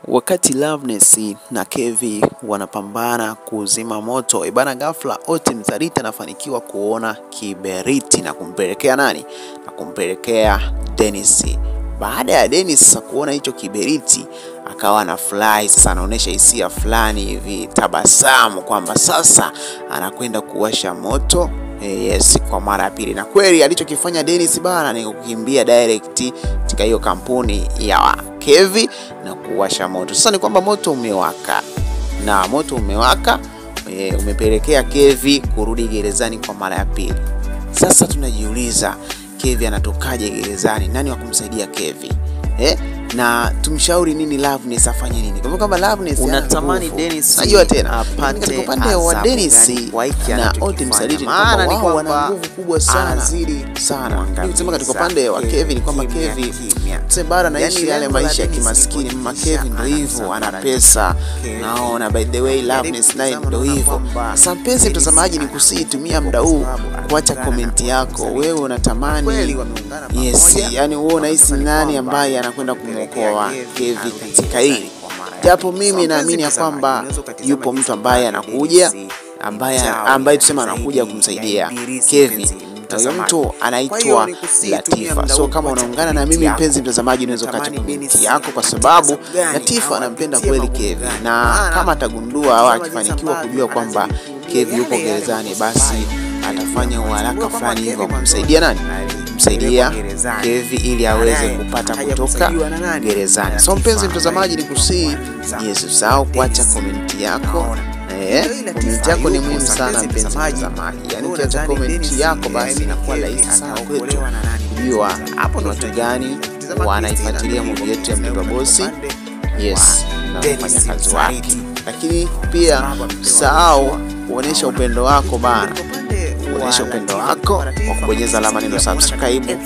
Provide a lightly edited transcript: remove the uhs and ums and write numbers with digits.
Wakati Loveness na Kevi wanapambana kuzima moto, ibana ghafla Otim Tharita anafanikiwa kuona kiberiti na kumpelekea nani? Na kumpelekea Dennis. Baada ya Dennis kuona hicho kiberiti, akawa na fly, sasa anaonesha hisia fulani hivi, tabasamu kwamba sasa anakwenda kuwasha moto. Yes, kwa mara ya pili. Na kweli alichokifanya Dennis bana ni kukimbia direct katika hiyo kampuni ya Kevi na kuwasha moto. Sasa ni kwamba moto umewaka. Na moto umewaka umepelekea Kevi kurudi gerezani kwa mara ya pili. Sasa tunajiuliza, Kevi anatokaje gerezani? Nani wa kumsaidia Kevi? Na tumshauri nini Loveness afanye nini? Kwa kama Loveness unatamani Dennis najua tena apate upande wa Dennis na Otim Tharita, maana ni kwamba wana nguvu kubwa sana Nikisema katika upande wa Kevi ni kwamba Kevi sebara anaishi yale maisha ya kimaskini. Mama Kevi ndio hivyo, ana pesa. Naona by the way Loveness naye ndio hivyo. Sasa mpenzi mtazamaji, ni kusitumia muda huu kuacha comment yako. Wewe unatamani yani wewe unahisi nani ambaye anakwenda kumwokoa Kevi katika hili? Japo mimi naamini kwamba yupo mtu ambaye anakuja ambaye tuseme anakuja kumsaidia Kevi. Huyo mtu anaitwa Latifa. So kama unaungana na mimi mpenzi mtazamaji, unaweza kata comment yako, kwa sababu Latifa anampenda kweli Kevi, na kama atagundua au akifanikiwa kujua kwamba Kevi yupo gerezani, basi atafanya uharaka fulani hivyo kumsaidia nani? Kumsaidia Kevi ili aweze kupata kutoka gerezani. So mpenzi mtazamaji, ni kusii usisahau kuacha comment yako. Comment yako ni muhimu sana mpenzi mtazamaji. Yani ukiacha comment yako, basi inakuwa rahisi sana kwetu kujua hapo ni watu gani wanaifuatilia movie yetu ya Mlipa Bosi. Yes, na kufanya kazi wake. Lakini pia usisahau kuonesha upendo wako bana. Kuonesha upendo wako kwa kubonyeza alama neno subscribe.